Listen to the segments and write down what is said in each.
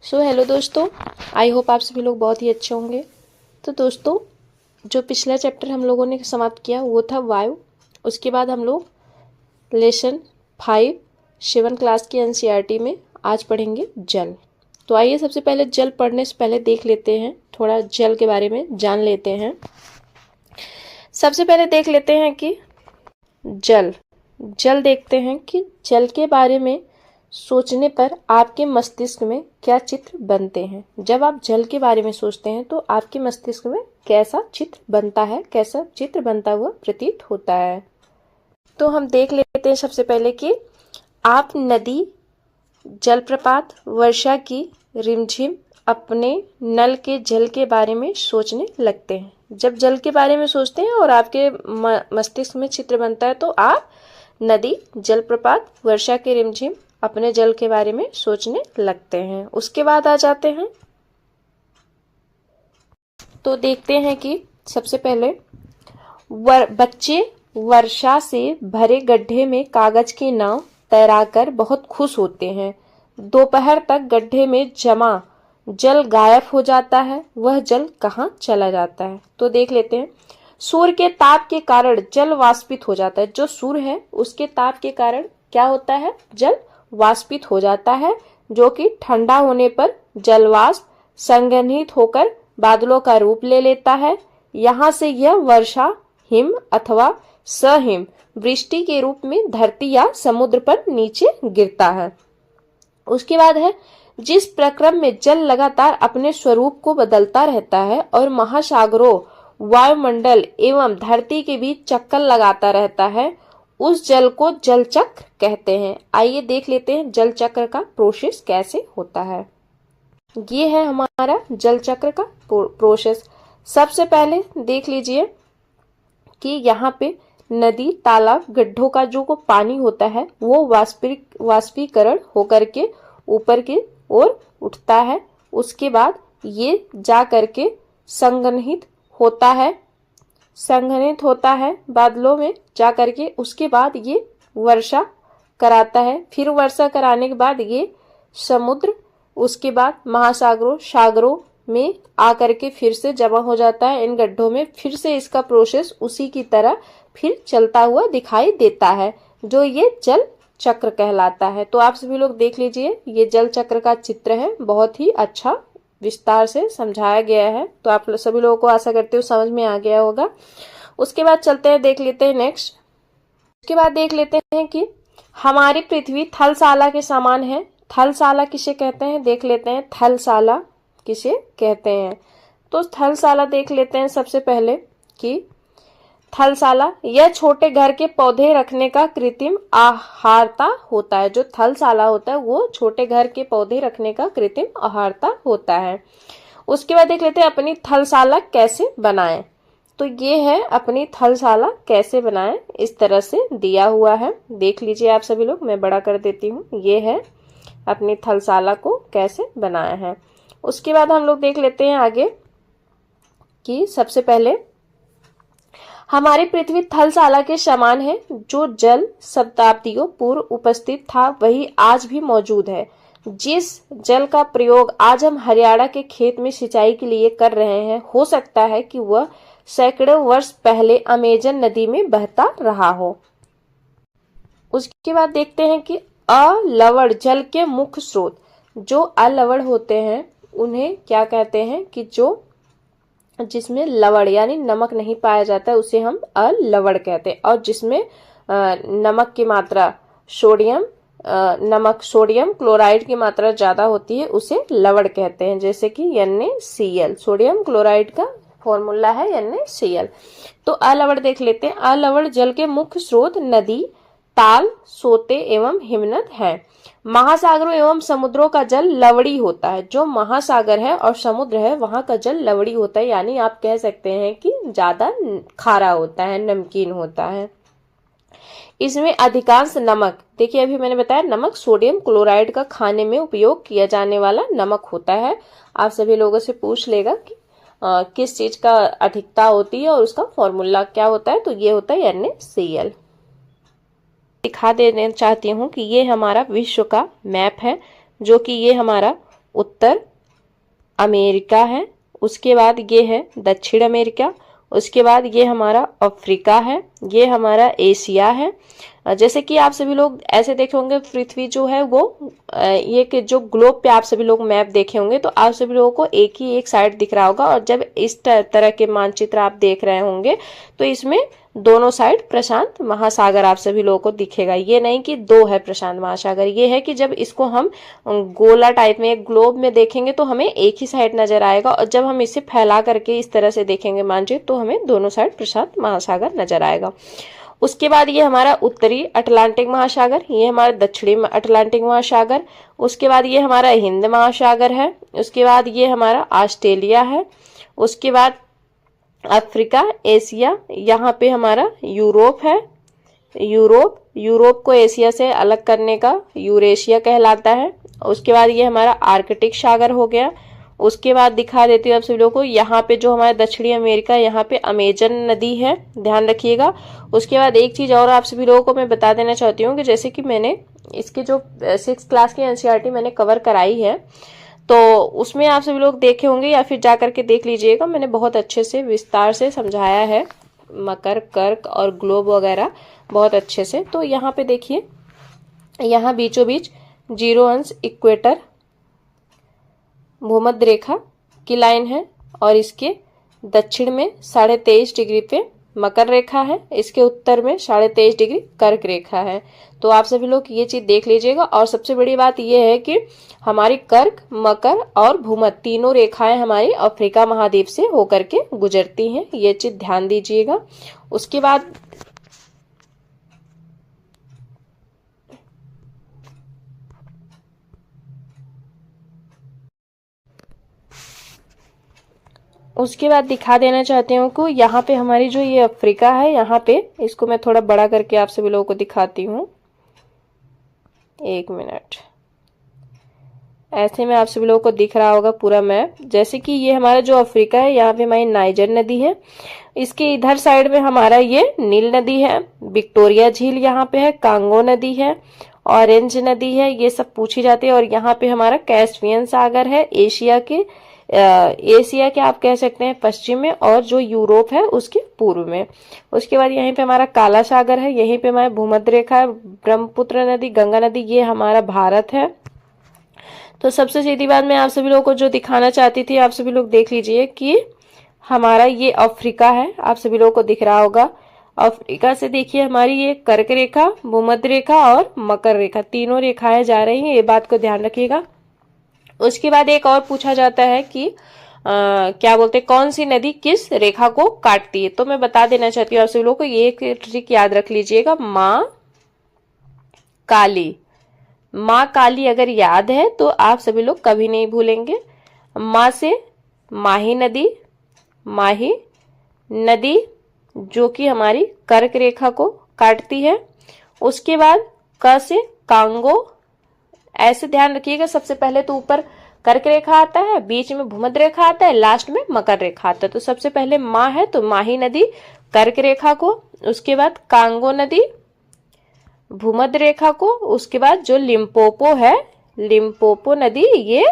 Hello दोस्तों, I hope आप सभी लोग बहुत ही अच्छे होंगे। तो दोस्तों, जो पिछला चैप्टर हम लोगों ने समाप्त किया वो था वायु। उसके बाद हम लोग लेसन 5 7 क्लास की एनसीईआरटी में आज पढ़ेंगे जल। तो आइए सबसे पहले जल पढ़ने से पहले देख लेते हैं, थोड़ा जल के बारे में जान लेते हैं। सबसे पहले देख लेते हैं कि जल देखते हैं कि जल के बारे में सोचने पर आपके मस्तिष्क में क्या चित्र बनते हैं। जब आप जल के बारे में सोचते हैं तो आपके मस्तिष्क में कैसा चित्र बनता है, कैसा चित्र बनता हुआ प्रतीत होता है। तो हम देख लेते हैं सबसे पहले कि आप नदी, जलप्रपात, वर्षा की रिमझिम, अपने नल के जल के बारे में सोचने लगते हैं। जब जल के बारे में सोचते हैं और आपके मस्तिष्क में चित्र बनता है तो आप नदी, जलप्रपात, वर्षा की रिमझिम, अपने जल के बारे में सोचने लगते हैं। उसके बाद आ जाते हैं तो देखते हैं कि सबसे पहले बच्चे वर्षा से भरे गड्ढे में कागज की नाव तैराकर बहुत खुश होते हैं। दोपहर तक गड्ढे में जमा जल गायब हो जाता है। वह जल कहाँ चला जाता है? तो देख लेते हैं। सूर्य के ताप के कारण जल वाष्पित हो जाता है। जो सूर्य है उसके ताप के कारण क्या होता है? जल वाष्पित हो जाता है, जो कि ठंडा होने पर जलवाष्प संघनित होकर बादलों का रूप ले लेता है। यहाँ से यह वर्षा, हिम अथवा सहिम वृष्टि के रूप में धरती या समुद्र पर नीचे गिरता है। उसके बाद है, जिस प्रक्रम में जल लगातार अपने स्वरूप को बदलता रहता है और महासागरों, वायुमंडल एवं धरती के बीच चक्कर लगाता रहता है, उस जल को जल चक्र कहते हैं। आइए देख लेते हैं जल चक्र का प्रोसेस कैसे होता है। ये है हमारा जल चक्र का प्रोसेस। सबसे पहले देख लीजिए कि यहाँ पे नदी, तालाब, गड्ढों का जो पानी होता है वो वाष्पीकरण होकर के ऊपर की ओर उठता है। उसके बाद ये जा करके संघनित होता है बादलों में जा करके। उसके बाद ये वर्षा कराता है। फिर वर्षा कराने के बाद ये समुद्र, उसके बाद महासागरों, सागरों में आकर के फिर से जमा हो जाता है इन गड्ढों में। फिर से इसका प्रोसेस उसी की तरह फिर चलता हुआ दिखाई देता है, जो ये जल चक्र कहलाता है। तो आप सभी लोग देख लीजिए, ये जल चक्र का चित्र है, बहुत ही अच्छा विस्तार से समझाया गया है। तो आप सभी लोगों को आशा करती हूँ समझ में आ गया होगा। उसके बाद चलते हैं, देख लेते हैं नेक्स्ट। उसके बाद देख लेते हैं कि हमारी पृथ्वी थलशाला के समान है। थलशाला किसे कहते हैं? देख लेते हैं थलशाला किसे कहते हैं। तो थलशाला देख लेते हैं सबसे पहले कि थलशाला यह छोटे घर के पौधे रखने का कृत्रिम आहारता होता है। जो थलशाला होता है वो छोटे घर के पौधे रखने का कृत्रिम आहारता होता है। उसके बाद देख लेते हैं अपनी थलशाला कैसे बनाएं। तो ये है अपनी थलशाला कैसे बनाएं, इस तरह से दिया हुआ है। देख लीजिए आप सभी लोग, मैं बड़ा कर देती हूँ। ये है अपनी थलशाला को कैसे बनाया है। उसके बाद हम लोग देख लेते हैं आगे कि सबसे पहले हमारी पृथ्वी थलशाला के समान है। जो जल शताब्दियों पूर्व उपस्थित था वही आज भी मौजूद है। जिस जल का प्रयोग आज हम हरियाणा के खेत में सिंचाई के लिए कर रहे हैं, हो सकता है कि वह सैकड़ों वर्ष पहले अमेजन नदी में बहता रहा हो। उसके बाद देखते हैं कि अलवण जल के मुख्य स्रोत। जो अलवण होते हैं उन्हें क्या कहते हैं? कि जो जिसमें लवण यानी नमक नहीं पाया जाता है उसे हम अलवण कहते हैं। और जिसमें नमक की मात्रा सोडियम क्लोराइड की मात्रा ज्यादा होती है उसे लवण कहते हैं। जैसे कि NaCl, सोडियम क्लोराइड का फॉर्मूला है NaCl। तो अलवण देख लेते हैं। अलवण जल के मुख्य स्रोत नदी, ताल, सोते एवं हिमनद है। महासागरों एवं समुद्रों का जल लवणी होता है। जो महासागर है और समुद्र है वहां का जल लवणी होता है, यानी आप कह सकते हैं कि ज्यादा खारा होता है, नमकीन होता है। इसमें अधिकांश नमक, देखिए अभी मैंने बताया नमक सोडियम क्लोराइड का खाने में उपयोग किया जाने वाला नमक होता है। आप सभी लोगों से पूछ लेगा कि किस चीज का अधिकता होती है और उसका फॉर्मूला क्या होता है, तो ये होता है NaCl। दिखा देना चाहती हूँ कि ये हमारा विश्व का मैप है, जो कि ये हमारा उत्तर अमेरिका है, उसके बाद ये है दक्षिण अमेरिका, उसके बाद ये हमारा अफ्रीका है, ये हमारा एशिया है। जैसे कि आप सभी लोग ऐसे देखे होंगे पृथ्वी जो है वो ये कि जो ग्लोब पे आप सभी लोग मैप देखे होंगे तो आप सभी लोगों को एक ही एक साइड दिख रहा होगा, और जब इस तरह के मानचित्र आप देख रहे होंगे तो इसमें दोनों साइड प्रशांत महासागर आप सभी लोगों को दिखेगा। ये नहीं कि दो है प्रशांत महासागर, ये है कि जब इसको हम गोला टाइप में एक ग्लोब में देखेंगे तो हमें एक ही साइड नजर आएगा, और जब हम इसे फैला करके इस तरह से देखेंगे मानचित्र तो हमें दोनों साइड प्रशांत महासागर नजर आएगा। उसके बाद ये हमारा उत्तरी अटलांटिक महासागर, ये हमारा दक्षिणी अटलांटिक महासागर, उसके बाद ये हमारा हिंद महासागर है, उसके बाद ये हमारा ऑस्ट्रेलिया है, उसके बाद अफ्रीका, एशिया, यहाँ पे हमारा यूरोप है, यूरोप को एशिया से अलग करने का यूरेशिया कहलाता है। उसके बाद ये हमारा आर्कटिक सागर हो गया। उसके बाद दिखा देती हूँ आप सभी लोगों को, यहाँ पे जो हमारा दक्षिणी अमेरिका, यहाँ पे अमेजन नदी है, ध्यान रखिएगा। उसके बाद एक चीज और आप सभी लोगों को मैं बता देना चाहती हूँ कि जैसे कि मैंने इसके जो 6th क्लास की एनसीईआरटी मैंने कवर कराई है तो उसमें आप सभी लोग देखे होंगे या फिर जा करके देख लीजिएगा, मैंने बहुत अच्छे से विस्तार से समझाया है मकर, कर्क और ग्लोब वगैरह बहुत अच्छे से। तो यहाँ पे देखिए, यहाँ बीचों बीच 0 अंश इक्वेटर भूमध्य रेखा की लाइन है, और इसके दक्षिण में 23.5 डिग्री पे मकर रेखा है, इसके उत्तर में 23.5 डिग्री कर्क रेखा है। तो आप सभी लोग ये चीज देख लीजिएगा। और सबसे बड़ी बात यह है कि हमारी कर्क, मकर और भूमध्य तीनों रेखाएं हमारी अफ्रीका महाद्वीप से होकर के गुजरती हैं, ये चीज ध्यान दीजिएगा। उसके बाद दिखा देना चाहती हूँ कि यहाँ पे हमारी जो ये अफ्रीका है, यहाँ पे इसको मैं थोड़ा बड़ा करके आप सभी लोगों को दिखाती हूँ, 1 मिनट। ऐसे में आप सभी लोगों को दिख रहा होगा पूरा मैप। जैसे कि ये हमारा जो अफ्रीका है, यहाँ पे हमारी नाइजर नदी है, इसके इधर साइड में हमारा ये नील नदी है, विक्टोरिया झील यहाँ पे है, कांगो नदी है, ऑरेंज नदी है, ये सब पूछी जाती है। और यहाँ पे हमारा कैस्पियन सागर है, एशिया के आप कह सकते हैं पश्चिम में, और जो यूरोप है उसके पूर्व में। उसके बाद यहीं पे हमारा काला सागर है, यहीं पे हमारा भूमध्य रेखा है, ब्रह्मपुत्र नदी, गंगा नदी, ये हमारा भारत है। तो सबसे सीधी बात मैं आप सभी लोगों को जो दिखाना चाहती थी, आप सभी लोग देख लीजिए कि हमारा ये अफ्रीका है, आप सभी लोगों को दिख रहा होगा। अफ्रीका से देखिए हमारी ये कर्क रेखा, भूमध्य रेखा और मकर रेखा, तीनों रेखाएं जा रही हैं, ये बात को ध्यान रखिएगा। उसके बाद एक और पूछा जाता है कि क्या बोलते हैं, कौन सी नदी किस रेखा को काटती है। तो मैं बता देना चाहती हूँ आप सभी लोगों को, ये एक ट्रिक याद रख लीजिएगा, माँ काली। माँ काली अगर याद है तो आप सभी लोग कभी नहीं भूलेंगे। माँ से माही नदी जो कि हमारी कर्क रेखा को काटती है। उसके बाद क से कांगो, ऐसे ध्यान रखिएगा, सबसे पहले तो ऊपर कर्क रेखा आता है, बीच में भूमध्य रेखा आता है, लास्ट में मकर रेखा आता है। तो सबसे पहले माँ है तो माही नदी कर्क रेखा को, उसके बाद कांगो नदी भूमध्य रेखा को, उसके बाद जो लिम्पोपो है, लिम्पोपो नदी, ये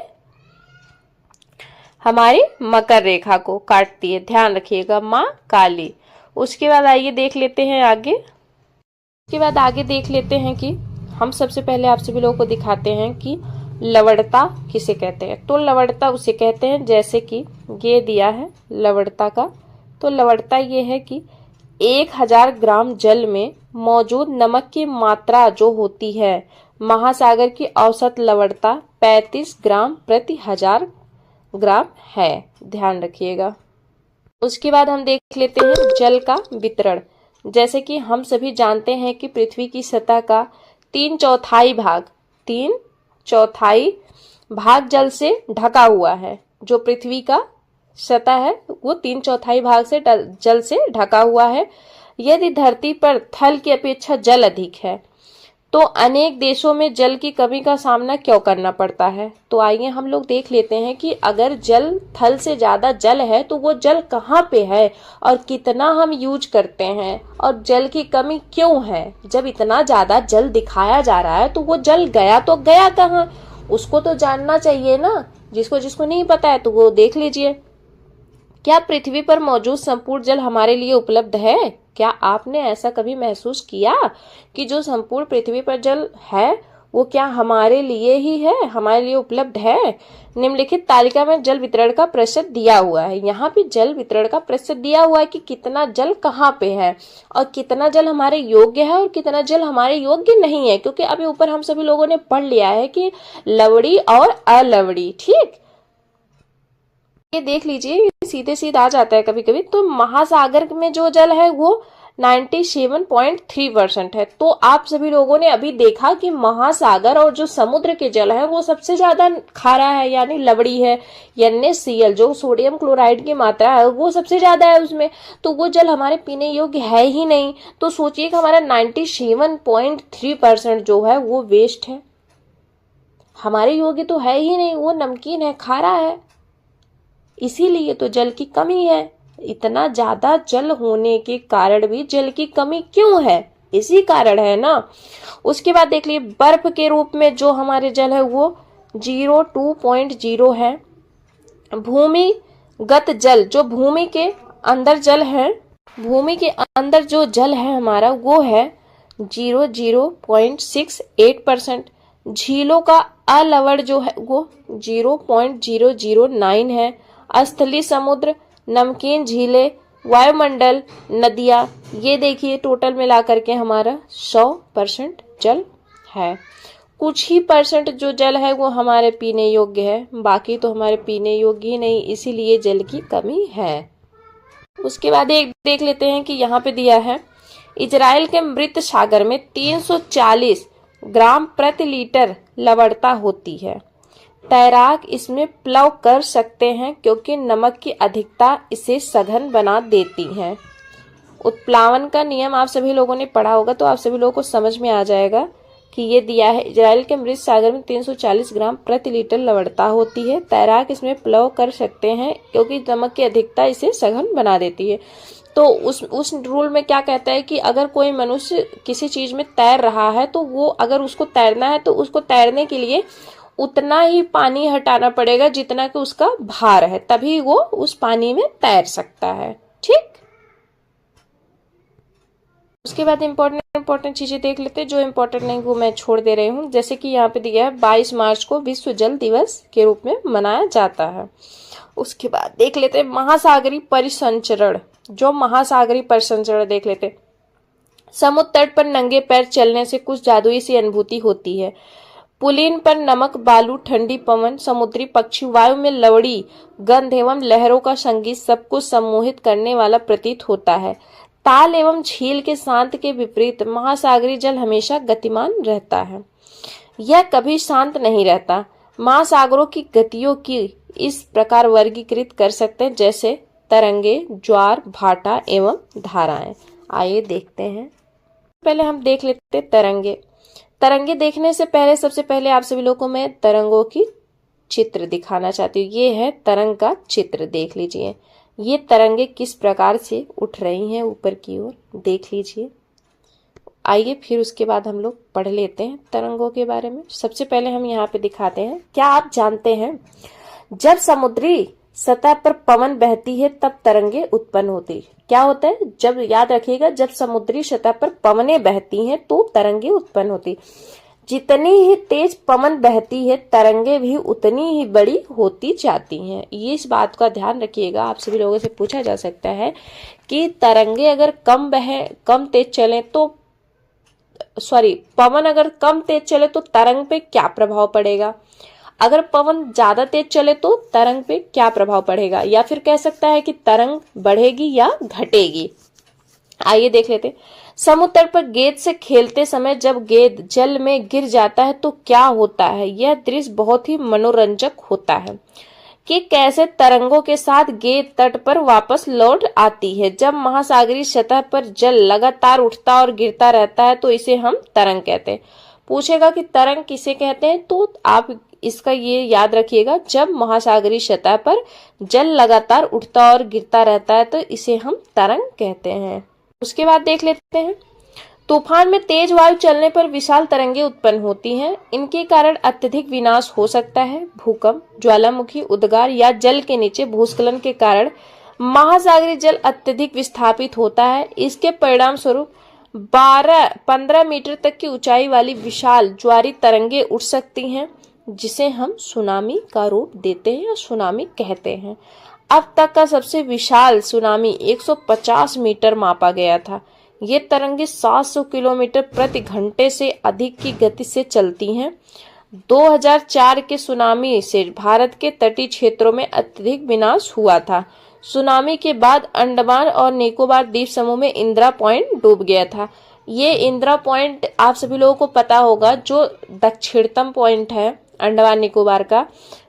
हमारी मकर रेखा को काटती है, ध्यान रखिएगा, माँ काली। उसके बाद आइए देख लेते हैं आगे। उसके बाद आगे देख लेते हैं कि हम सबसे पहले आप सभी लोगों को दिखाते हैं कि लवणता किसे कहते हैं। तो लवणता उसे कहते हैं, जैसे कि ये दिया है लवणता का, तो लवणता ये है कि 1000 ग्राम जल में मौजूद नमक की मात्रा जो होती है, महासागर की औसत लवणता 35 ग्राम प्रति 1000 ग्राम है, ध्यान रखिएगा। उसके बाद हम देख लेते हैं जल का वितरण। जैसे कि हम सभी जानते हैं कि पृथ्वी की सतह का 3/4 भाग जल से ढका हुआ है। जो पृथ्वी का सतह है वो 3/4 भाग से जल से ढका हुआ है। यदि धरती पर थल की अपेक्षा जल अधिक है तो अनेक देशों में जल की कमी का सामना क्यों करना पड़ता है। तो आइए हम लोग देख लेते हैं कि अगर जल थल से ज्यादा जल है तो वो जल कहाँ पे है और कितना हम यूज करते हैं, और जल की कमी क्यों है। जब इतना ज्यादा जल दिखाया जा रहा है तो वो जल गया तो गया कहाँ, उसको तो जानना चाहिए ना। जिसको जिसको नहीं पता है तो वो देख लीजिए। क्या पृथ्वी पर मौजूद संपूर्ण जल हमारे लिए उपलब्ध है? क्या आपने ऐसा कभी महसूस किया कि जो संपूर्ण पृथ्वी पर जल है वो क्या हमारे लिए ही है, हमारे लिए उपलब्ध है? निम्नलिखित तालिका में जल वितरण का प्रतिशत दिया हुआ है। यहाँ पे जल वितरण का प्रतिशत दिया हुआ है कि कितना जल कहाँ पे है और कितना जल हमारे योग्य है और कितना जल हमारे योग्य नहीं है, क्योंकि अभी ऊपर हम सभी लोगों ने पढ़ लिया है कि लवड़ी और अलवड़ी। ठीक, ये देख लीजिए, सीधे सीधे आ जाता है कभी कभी। तो महासागर में जो जल है वो 97.3% है। तो आप सभी लोगों ने अभी देखा कि महासागर और जो समुद्र के जल है वो सबसे ज्यादा खारा है, यानी लवड़ी है। NaCl जो सोडियम क्लोराइड की मात्रा है वो सबसे ज्यादा है उसमें, तो वो जल हमारे पीने योग्य है ही नहीं। तो सोचिए कि हमारा 97.3% जो है वो वेस्ट है, हमारे योग्य तो है ही नहीं, वो नमकीन है, खारा है। इसीलिए तो जल की कमी है। इतना ज्यादा जल होने के कारण भी जल की कमी क्यों है? इसी कारण है ना। उसके बाद देख लिए बर्फ के रूप में जो हमारे जल है वो 02.0 है। भूमिगत जल, जो भूमि के अंदर जल है, भूमि के अंदर जो जल है हमारा वो है 0.68%। झीलों का अलवड़ जो है वो 0.009 है। स्थलीय समुद्र, नमकीन झीलें, वायुमंडल, नदियां, ये देखिए टोटल मिलाकर के हमारा 100% जल है। कुछ ही परसेंट जो जल है वो हमारे पीने योग्य है, बाकी तो हमारे पीने योग्य ही नहीं, इसीलिए जल की कमी है। उसके बाद एक देख लेते हैं कि यहाँ पे दिया है इजराइल के मृत सागर में 340 ग्राम प्रति लीटर लवणता होती है। तैराक इसमें प्लव कर सकते हैं क्योंकि नमक की अधिकता इसे सघन बना देती है। उत्प्लावन का नियम आप सभी लोगों ने पढ़ा होगा, तो आप सभी लोगों को समझ में आ जाएगा कि ये दिया है इजराइल के मृत सागर में 340 ग्राम प्रति लीटर लवणता होती है। तैराक इसमें प्लव कर सकते हैं क्योंकि नमक की अधिकता इसे सघन बना देती है। तो उस रूल में क्या कहता है कि अगर कोई मनुष्य किसी चीज में तैर रहा है तो वो अगर उसको तैरना है तो उसको तैरने के लिए उतना ही पानी हटाना पड़ेगा जितना कि उसका भार है, तभी वो उस पानी में तैर सकता है। ठीक, उसके बाद इंपॉर्टेंट चीजें देख लेते हैं। जो इंपॉर्टेंट नहीं वो मैं छोड़ दे रही हूँ। जैसे कि यहाँ पे दिया है 22 मार्च को विश्व जल दिवस के रूप में मनाया जाता है। उसके बाद देख लेते हैं महासागरीय परिसंचरण। जो महासागरीय परिसंचरण देख लेते हैं। समुद्र तट पर नंगे पैर चलने से कुछ जादुई सी अनुभूति होती है। पुलिन पर नमक, बालू, ठंडी पवन, समुद्री पक्षी, वायु में लवड़ी, गंध एवं लहरों का संगीत सब कुछ सम्मोहित करने वाला प्रतीत होता है। ताल एवं झील के शांत के विपरीत महासागरीय जल हमेशा गतिमान रहता है, यह कभी शांत नहीं रहता। महासागरों की गतियों की इस प्रकार वर्गीकृत कर सकते हैं जैसे तरंगे, ज्वार भाटा एवं धाराएं। आइए देखते हैं। पहले हम देख लेते हैं तरंगे। तरंगे देखने से पहले सबसे पहले आप सभी लोगों को मैं तरंगों की चित्र दिखाना चाहती हूँ। ये है तरंग का चित्र, देख लीजिए। ये तरंगे किस प्रकार से उठ रही हैं ऊपर की ओर, देख लीजिए। आइए फिर उसके बाद हम लोग पढ़ लेते हैं तरंगों के बारे में। सबसे पहले हम यहाँ पे दिखाते हैं। क्या आप जानते हैं जब समुद्री सतह पर पवन बहती है तब तरंगे उत्पन्न होती। क्या होता है, जब याद रखिएगा, जब समुद्री सतह पर पवनें बहती हैं तो तरंगे उत्पन्न होती। जितनी ही तेज पवन बहती है तरंगे भी उतनी ही बड़ी होती जाती हैं। ये इस बात का ध्यान रखिएगा। आप सभी लोगों से पूछा जा सकता है कि तरंगे अगर कम तेज चले तो पवन अगर कम तेज चले तो तरंग पे क्या प्रभाव पड़ेगा, अगर पवन ज्यादा तेज चले तो तरंग पे क्या प्रभाव पड़ेगा, या फिर कह सकता है कि तरंग बढ़ेगी या घटेगी। आइए देख लेते। समुद्र तट पर गेंद से खेलते समय जब गेंद जल में गिर जाता है तो क्या होता है। यह दृश्य बहुत ही मनोरंजक होता है कि कैसे तरंगों के साथ गेंद तट पर वापस लौट आती है। जब महासागरीय सतह पर जल लगातार उठता और गिरता रहता है तो इसे हम तरंग कहते हैं। पूछेगा कि तरंग किसे कहते हैं, तो आप इसका ये याद रखिएगा, जब महासागरीय सतह पर जल लगातार उठता और गिरता रहता है तो इसे हम तरंग कहते हैं। उसके बाद देख लेते हैं तूफान में तेज वायु चलने पर विशाल तरंगे उत्पन्न होती हैं। इनके कारण अत्यधिक विनाश हो सकता है। भूकंप, ज्वालामुखी उद्गार या जल के नीचे भूस्खलन के कारण महासागरीय जल अत्यधिक विस्थापित होता है। इसके परिणाम स्वरूप 12-15 मीटर तक की ऊंचाई वाली विशाल ज्वारी तरंगे उठ सकती हैं, जिसे हम सुनामी का रूप देते हैं या सुनामी कहते हैं। अब तक का सबसे विशाल सुनामी 150 मीटर मापा गया था। ये तरंगे 700 किलोमीटर प्रति घंटे से अधिक की गति से चलती हैं। 2004 के सुनामी से भारत के तटीय क्षेत्रों में अत्यधिक विनाश हुआ था। सुनामी के बाद अंडमान और निकोबार द्वीप समूह में इंदिरा पॉइंट डूब गया था। ये इंदिरा पॉइंट आप सभी लोगों को पता होगा, जो दक्षिणतम पॉइंट है अंडमान निकोबार का।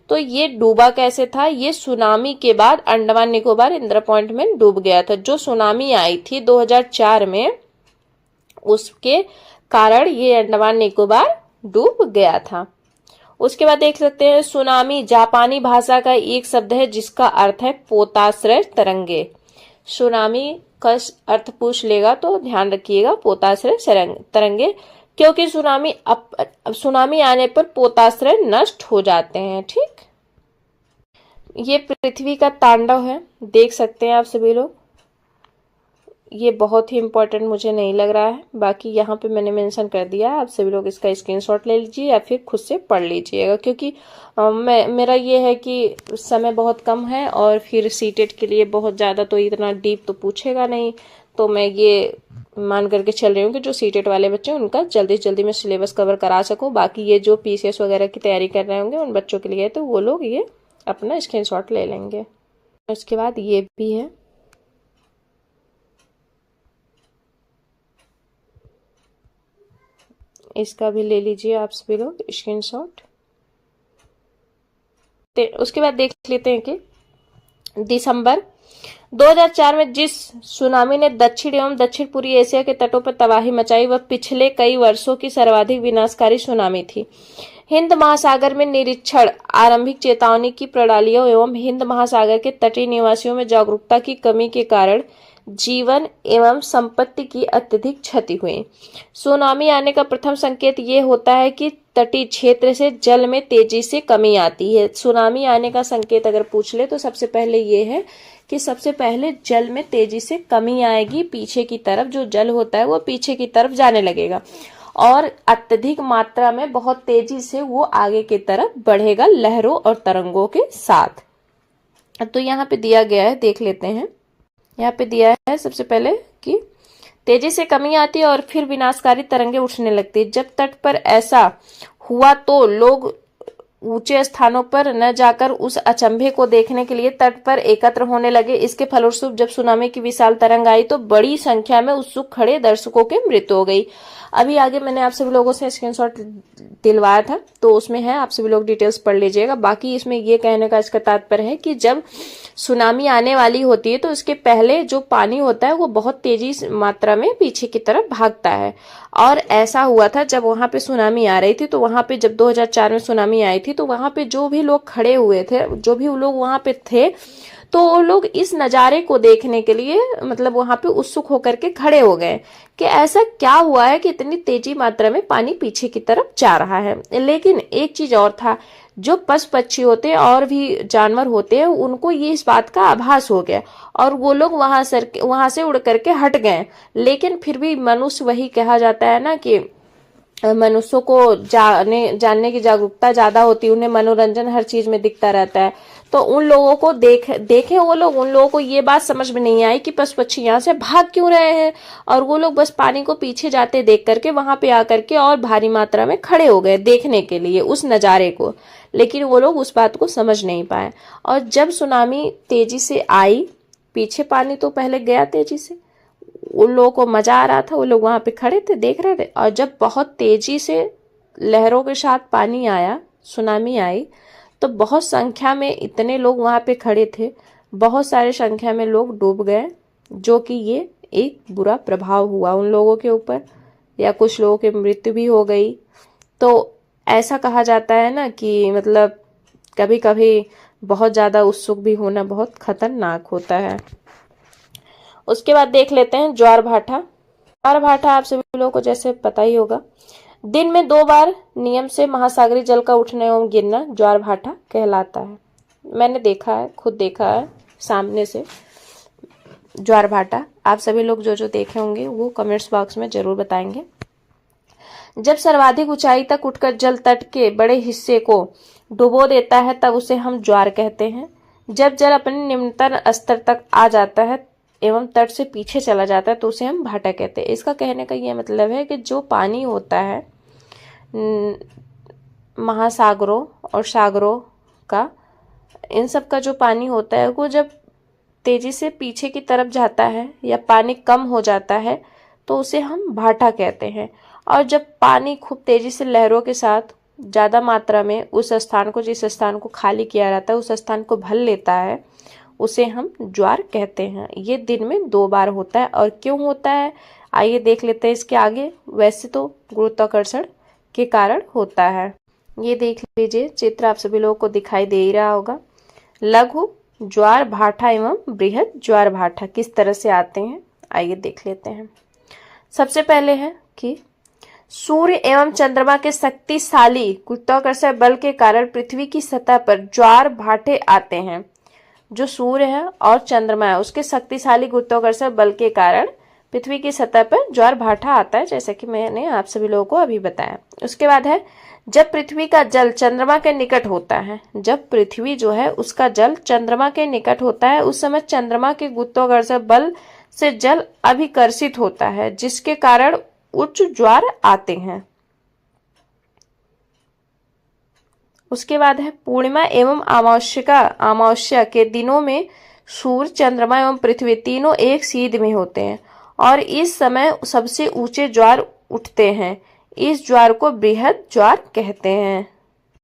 तो ये डूबा कैसे था? ये सुनामी के बाद अंडमान निकोबार इंदिरा पॉइंट में डूब गया था। जो सुनामी आई थी 2004 में, उसके कारण ये अंडमान निकोबार डूब गया था। उसके बाद देख सकते हैं सुनामी जापानी भाषा का एक शब्द है जिसका अर्थ है पोताश्रय तरंगे। सुनामी का अर्थ पूछ लेगा तो ध्यान रखिएगा पोताश्रय तरंगे, क्योंकि सुनामी आने पर पोताश्रय नष्ट हो जाते हैं। ठीक, ये पृथ्वी का तांडव है, देख सकते हैं आप सभी लोग। ये बहुत ही इम्पोर्टेंट मुझे नहीं लग रहा है, बाकी यहाँ पे मैंने मेंशन कर दिया है। आप सभी लोग इसका स्क्रीनशॉट ले लीजिए या फिर खुद से पढ़ लीजिएगा, क्योंकि मेरा ये है कि समय बहुत कम है और फिर सीटेट के लिए बहुत ज़्यादा तो इतना डीप तो पूछेगा नहीं। तो मैं ये मान करके चल रही हूँ कि जो सीटेट वाले बच्चे हैं उनका जल्दी से जल्दी मैं सिलेबस कवर करा सकूँ। बाकी ये जो पीसीएस वगैरह की तैयारी कर रहे होंगे उन बच्चों के लिए तो वो लोग ये अपना स्क्रीनशॉट ले लेंगे। उसके बाद ये भी है, इसका भी ले लीजिए आप सभी लोग स्क्रीनशॉट। उसके बाद देख लेते हैं कि दिसंबर 2004 में जिस सुनामी ने दक्षिण एवं दक्षिण पूर्वी एशिया के तटों पर तबाही मचाई, वह पिछले कई वर्षों की सर्वाधिक विनाशकारी सुनामी थी। हिंद महासागर में निरीक्षण, आरंभिक चेतावनी की प्रणालियों एवं हिंद महासागर के तटीय निवासियों में जागरूकता की कमी के कारण जीवन एवं संपत्ति की अत्यधिक क्षति हुई। सुनामी आने का प्रथम संकेत ये होता है कि तटीय क्षेत्र से जल में तेजी से कमी आती है। सुनामी आने का संकेत अगर पूछ ले तो सबसे पहले ये है कि सबसे पहले जल में तेजी से कमी आएगी, पीछे की तरफ जो जल होता है वो पीछे की तरफ जाने लगेगा और अत्यधिक मात्रा में बहुत तेजी से वो आगे की तरफ बढ़ेगा लहरों और तरंगों के साथ। तो यहाँ पे दिया गया है, देख लेते हैं। यहाँ पे दिया है सबसे पहले कि तेजी से कमी आती है और फिर विनाशकारी तरंगे उठने लगती है। जब तट पर ऐसा हुआ तो लोग ऊंचे स्थानों पर न जाकर उस अचंभे को देखने के लिए तट पर एकत्र होने लगे। इसके फलस्वरूप जब सुनामी की विशाल तरंग आई तो बड़ी संख्या में उत्सुक खड़े दर्शकों की मृत्यु हो गई। अभी आगे मैंने आप सभी लोगों से स्क्रीनशॉट दिलवाया था तो उसमें है, आप सभी लोग डिटेल्स पढ़ लीजिएगा। बाकी इसमें ये कहने का इसका तात्पर्य है कि जब सुनामी आने वाली होती है तो उसके पहले जो पानी होता है वो बहुत तेजी मात्रा में पीछे की तरफ भागता है। और ऐसा हुआ था जब वहां पे सुनामी आ रही थी, तो वहां पे जब 2004 में सुनामी आई थी तो वहां पे जो भी लोग खड़े हुए थे, जो भी लोग वहां पे थे, तो वो लोग इस नजारे को देखने के लिए मतलब वहां पे उत्सुक होकर के खड़े हो गए कि ऐसा क्या हुआ है कि इतनी तेजी मात्रा में पानी पीछे की तरफ जा रहा है। लेकिन एक चीज और था, जो पशु पक्षी होते हैं और भी जानवर होते हैं उनको ये इस बात का आभास हो गया और वो लोग वहां से उड़ करके हट गए। लेकिन फिर भी मनुष्य, वही कहा जाता है ना कि मनुष्यों को जानने की जागरूकता ज्यादा होती है, उन्हें मनोरंजन हर चीज में दिखता रहता है। तो उन लोगों को देखे वो लोग, उन लोगों को ये बात समझ में नहीं आई कि पशु पक्षी यहाँ से भाग क्यों रहे हैं, और वो लोग बस पानी को पीछे जाते देख करके वहां पे आकर के और भारी मात्रा में खड़े हो गए देखने के लिए उस नजारे को। लेकिन वो लोग उस बात को समझ नहीं पाए। और जब सुनामी तेजी से आई, पीछे पानी तो पहले गया तेजी से, उन लोगों को मजा आ रहा था, वो लोग वहां पे खड़े थे देख रहे थे। और जब बहुत तेजी से लहरों के साथ पानी आया, सुनामी आई, तो बहुत संख्या में इतने लोग वहां पे खड़े थे, बहुत सारे संख्या में लोग डूब गए, जो कि ये एक बुरा प्रभाव हुआ उन लोगों के ऊपर, या कुछ लोगों की मृत्यु भी हो गई। तो ऐसा कहा जाता है ना कि मतलब कभी कभी बहुत ज्यादा उत्सुक भी होना बहुत खतरनाक होता है। उसके बाद देख लेते हैं ज्वार भाटा। ज्वार भाटा आप सभी लोगों को जैसे पता ही होगा, दिन में 2 बार नियम से महासागरीय जल का उठना एवं गिरना ज्वार भाटा कहलाता है। मैंने देखा है, खुद देखा है सामने से ज्वार भाटा। आप सभी लोग जो जो देखे होंगे वो कमेंट्स बॉक्स में जरूर बताएंगे। जब सर्वाधिक ऊंचाई तक उठकर जल तट के बड़े हिस्से को डुबो देता है तब उसे हम ज्वार कहते हैं। जब जल अपने निम्नतम स्तर तक आ जाता है एवं तट से पीछे चला जाता है तो उसे हम भाटा कहते हैं। इसका कहने का यह मतलब है कि जो पानी होता है महासागरों और सागरों का, इन सब का जो पानी होता है वो जब तेजी से पीछे की तरफ जाता है या पानी कम हो जाता है तो उसे हम भाटा कहते हैं। और जब पानी खूब तेजी से लहरों के साथ ज़्यादा मात्रा में उस स्थान को, जिस स्थान को खाली किया रहता है, उस स्थान को भर लेता है, उसे हम ज्वार कहते हैं। ये दिन में 2 बार होता है। और क्यों होता है आइए देख लेते हैं इसके आगे। वैसे तो गुरुत्वाकर्षण के कारण होता है। ये देख लीजिए चित्र आप सभी लोगों को दिखाई दे ही रहा होगा। लघु ज्वार भाटा एवं बृहद ज्वार भाटा किस तरह से आते हैं आइए देख लेते हैं। सबसे पहले है कि सूर्य एवं चंद्रमा के शक्तिशाली गुरुत्वाकर्षण बल के कारण पृथ्वी की सतह पर ज्वार भाटे आते हैं। जो सूर्य है और चंद्रमा है उसके शक्तिशाली गुरुत्वाकर्षण बल के कारण पृथ्वी की सतह पर ज्वार भाटा आता है, जैसे कि मैंने आप सभी लोगों को अभी बताया। उसके बाद है जब पृथ्वी का जल चंद्रमा के निकट होता है, जब पृथ्वी जो है उसका जल चंद्रमा के निकट होता है उस समय चंद्रमा के गुरुत्वाकर्षण बल से जल अभिकर्षित होता है जिसके कारण उच्च ज्वार आते हैं। उसके बाद है पूर्णिमा एवं अमावस्या के दिनों में सूर्य, चंद्रमा एवं पृथ्वी तीनों एक सीध में होते हैं और इस समय सबसे ऊंचे ज्वार उठते हैं। इस ज्वार को बृहद ज्वार कहते हैं।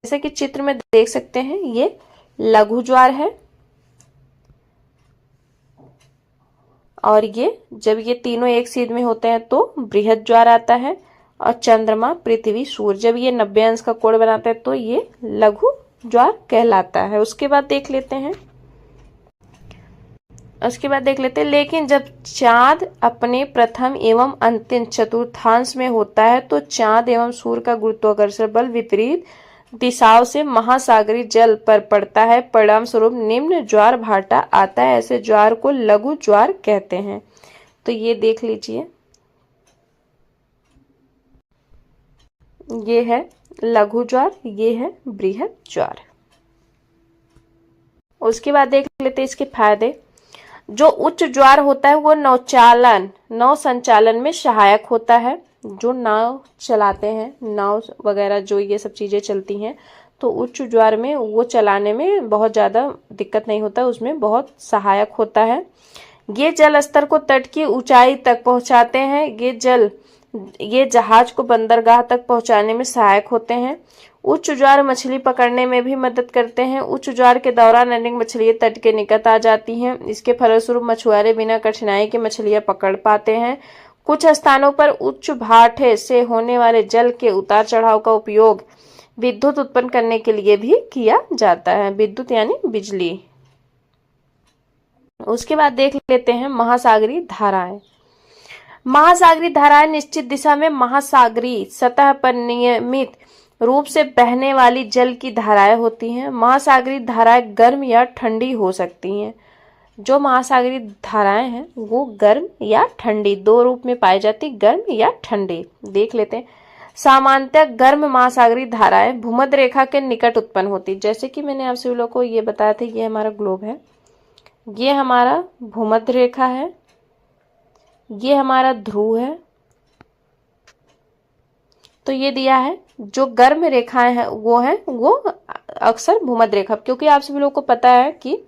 जैसे कि चित्र में देख सकते हैं ये लघु ज्वार है और ये जब ये तीनों एक सीध में होते हैं तो बृहद ज्वार आता है। और चंद्रमा, पृथ्वी, सूर्य जब ये 90 अंश का कोण बनाते हैं तो ये लघु ज्वार कहलाता है। उसके बाद देख लेते हैं लेकिन जब चांद अपने प्रथम एवं अंतिम चतुर्थांश में होता है तो चांद एवं सूर्य का गुरुत्वाकर्षण बल विपरीत दिशाओं से महासागरीय जल पर पड़ता है। परिणाम स्वरूप निम्न ज्वार भाटा आता है। ऐसे ज्वार को लघु ज्वार कहते हैं। तो ये देख लीजिए, ये है लघु ज्वार, ये है बृहद ज्वार। उसके बाद देख लेते हैं इसके फायदे। जो उच्च ज्वार होता है वो नौ संचालन में सहायक होता है। जो नाव चलाते हैं, नाव वगैरह जो ये सब चीजें चलती हैं, तो उच्च ज्वार में वो चलाने में बहुत ज्यादा दिक्कत नहीं होता, उसमें बहुत सहायक होता है। ये जल स्तर को तट की ऊंचाई तक पहुंचाते हैं। ये जहाज को बंदरगाह तक पहुंचाने में सहायक होते हैं। उच्च ज्वार मछली पकड़ने में भी मदद करते हैं। उच्च ज्वार के दौरान अनेक मछलियां तट के निकट आ जाती हैं। इसके फलस्वरूप मछुआरे बिना कठिनाई के मछलियां पकड़ पाते हैं। कुछ स्थानों पर उच्च भाटे से होने वाले जल के उतार चढ़ाव का उपयोग विद्युत उत्पन्न करने के लिए भी किया जाता है। विद्युत यानी बिजली। उसके बाद देख लेते हैं महासागरीय धाराएं। महासागरीय धाराएं निश्चित दिशा में महासागरीय सतह पर नियमित रूप से बहने वाली जल की धाराएं होती हैं। महासागरीय धाराएं गर्म या ठंडी हो सकती हैं। जो महासागरीय धाराएं हैं वो गर्म या ठंडी 2 रूप में पाई जाती, गर्म या ठंडी। देख लेते हैं। सामान्यतः गर्म महासागरीय धाराएं भूमध्य रेखा के निकट उत्पन्न होती। जैसे कि मैंने आप सभी लोगों को ये बताया था, ये हमारा ग्लोब है, ये हमारा भूमध्य रेखा है, ये हमारा ध्रुव है। तो ये दिया है जो गर्म रेखाएं हैं वो अक्सर भूमध्य रेखा, क्योंकि आप सभी लोगों को पता है कि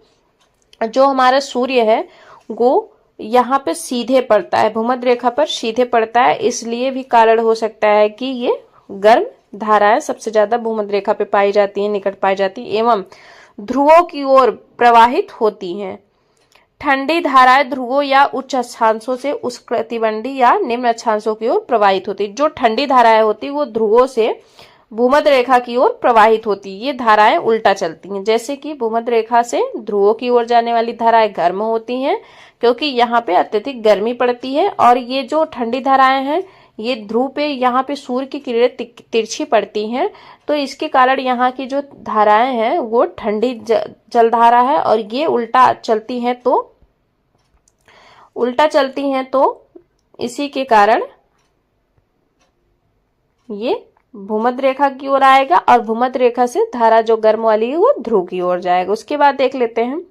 जो हमारा सूर्य है वो यहाँ पे सीधे पड़ता है, भूमध्य रेखा पर सीधे पड़ता है, इसलिए भी कारण हो सकता है कि ये गर्म धाराएं सबसे ज्यादा भूमध्य रेखा पे पाई जाती हैं, निकट पाई जाती है एवं ध्रुवों की ओर प्रवाहित होती हैं। ठंडी धाराएं ध्रुवों या उच्च अक्षांशों से उष्णकटिबंधीय या निम्न अक्षांशों की ओर प्रवाहित होती। जो ठंडी धाराएं होती वो ध्रुवों से भूमध्य रेखा की ओर प्रवाहित होती है। ये धाराएं उल्टा चलती हैं, जैसे कि भूमध्य रेखा से ध्रुवों की ओर जाने वाली धाराएं गर्म होती हैं क्योंकि यहाँ पे अत्यधिक गर्मी पड़ती है, और ये जो ठंडी धाराएं हैं ये ध्रुव पे यहाँ पे सूर्य की किरणें तिरछी पड़ती हैं, तो इसके कारण यहाँ की जो धाराएं हैं वो ठंडी जलधारा है, और ये उल्टा चलती हैं तो इसी के कारण ये भूमध्य रेखा की ओर आएगा, और भूमध्य रेखा से धारा जो गर्म वाली है वो ध्रुव की ओर जाएगा। उसके बाद देख लेते हैं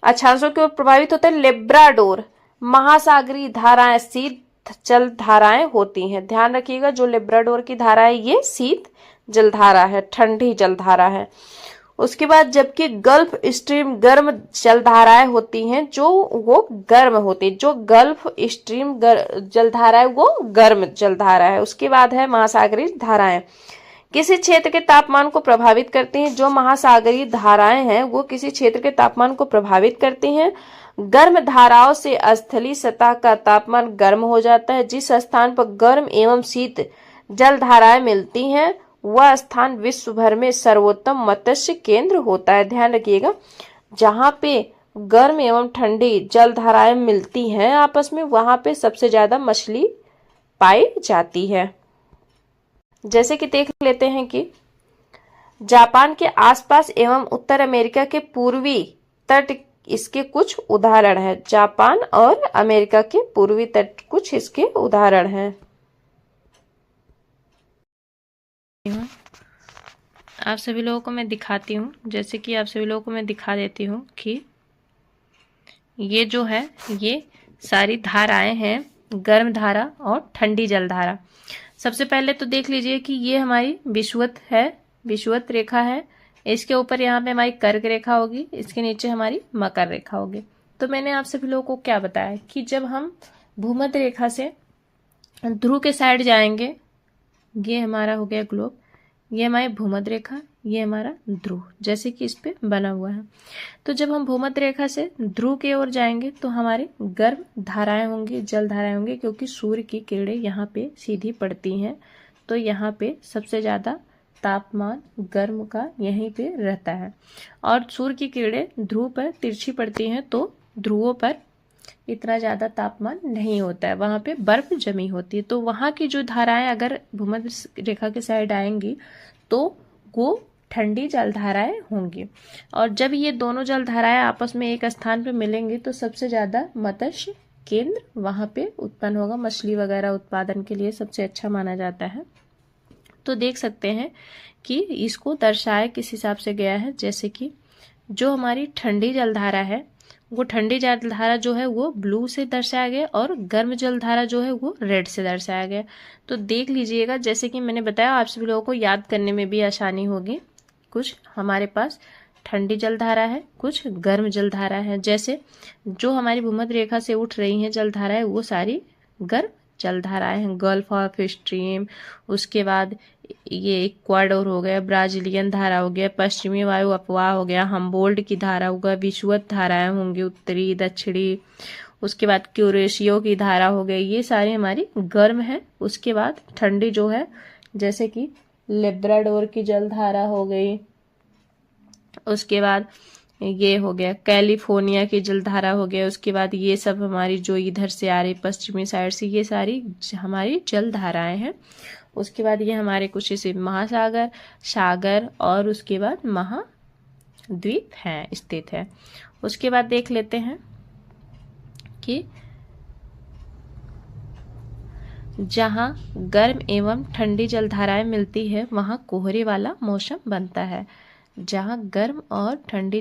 अक्षांशों की ओर प्रभावित होते हैं लेब्राडोर। महासागरीय धाराएं शीत जल धाराएं होती हैं। ध्यान रखिएगा, जो लेब्राडोर की धारा है ये शीत जलधारा है, ठंडी जलधारा है। उसके बाद जबकि गल्फ स्ट्रीम गर्म जलधाराएं होती हैं, जो वो गर्म होती है, जो गल्फ स्ट्रीम जलधारा है वो गर्म जलधारा है। उसके बाद है महासागरीय धाराएं, किसी क्षेत्र के तापमान को प्रभावित करती हैं। जो महासागरीय धाराएं हैं वो किसी क्षेत्र के तापमान को प्रभावित करती हैं। गर्म धाराओं से स्थलीय सतह का तापमान गर्म हो जाता है। जिस स्थान पर गर्म एवं शीत जलधाराएं मिलती हैं वह स्थान विश्व भर में सर्वोत्तम मत्स्य केंद्र होता है। ध्यान रखिएगा, जहां पे गर्म एवं ठंडी जलधाराएं मिलती हैं आपस में, वहां पे सबसे ज्यादा मछली पाई जाती है। जैसे कि देख लेते हैं कि जापान के आसपास एवं उत्तर अमेरिका के पूर्वी तट इसके कुछ उदाहरण हैं। जापान और अमेरिका के पूर्वी तट कुछ इसके उदाहरण हैं। आप सभी लोगों को मैं दिखाती हूँ, जैसे कि आप सभी लोगों को मैं दिखा देती हूँ कि ये जो है ये सारी धाराएं हैं, गर्म धारा और ठंडी जलधारा। सबसे पहले तो देख लीजिए कि ये हमारी विषुवत है, विषुवत रेखा है। इसके ऊपर यहाँ पे हमारी कर्क रेखा होगी, इसके नीचे हमारी मकर रेखा होगी। तो मैंने आप सभी लोगों को क्या बताया कि जब हम भूमध्य रेखा से ध्रुव के साइड जाएंगे, ये हमारा हो गया ग्लोब, ये हमारी भूमध्य रेखा, ये हमारा ध्रुव, जैसे कि इस पे बना हुआ है। तो जब हम भूमध्य रेखा से ध्रुव की ओर जाएंगे तो हमारे गर्म धाराएं होंगी, जल धाराएं होंगी, क्योंकि सूर्य की किरणें यहाँ पे सीधी पड़ती हैं। तो यहाँ पे सबसे ज्यादा तापमान गर्म का यहीं पे रहता है, और सूर्य की किरणें ध्रुव पर तिरछी पड़ती हैं, तो ध्रुवों पर इतना ज्यादा तापमान नहीं होता है, वहां पे बर्फ जमी होती है। तो वहां की जो धाराएं अगर भूमध्य रेखा के साइड आएंगी तो वो ठंडी जलधाराएं होंगी, और जब ये दोनों जलधाराएं आपस में एक स्थान पे मिलेंगी तो सबसे ज्यादा मत्स्य केंद्र वहां पे उत्पन्न होगा। मछली वगैरह उत्पादन के लिए सबसे अच्छा माना जाता है। तो देख सकते हैं कि इसको दर्शाया किस हिसाब से गया है, जैसे कि जो हमारी ठंडी जलधारा है वो ठंडी जलधारा जो है वो ब्लू से दर्शाया गया, और गर्म जलधारा जो है वो रेड से दर्शाया गया। तो देख लीजिएगा, जैसे कि मैंने बताया, आप सभी लोगों को याद करने में भी आसानी होगी। कुछ हमारे पास ठंडी जलधारा है, कुछ गर्म जलधारा है। जैसे जो हमारी भूमध्य रेखा से उठ रही हैं जलधाराएं वो सारी गर्म जलधाराएं हैं, गल्फ ऑफ स्ट्रीम, उसके बाद ये इक्वाडोर हो गया, ब्राजीलियन धारा हो गया, पश्चिमी वायु अपवाह हो गया, हम्बोल्ट की धारा होगा, विषुवत धाराएं होंगी उत्तरी दक्षिणी, उसके बाद क्यूरेशियो की धारा हो गई, ये सारी हमारी गर्म है। उसके बाद ठंडी जो है जैसे कि लेब्राडोर की जलधारा हो गई, उसके बाद ये हो गया कैलिफोर्निया की जलधारा हो गया, उसके बाद ये सब हमारी जो इधर से आ रही पश्चिमी साइड से, ये सारी हमारी जलधाराएं हैं। उसके बाद ये हमारे कुछ ऐसे महासागर, सागर और उसके बाद महाद्वीप हैं स्थित है। उसके बाद देख लेते हैं कि जहां गर्म एवं ठंडी जलधाराएं मिलती है वहां कोहरे वाला मौसम बनता है। जहां गर्म और ठंडी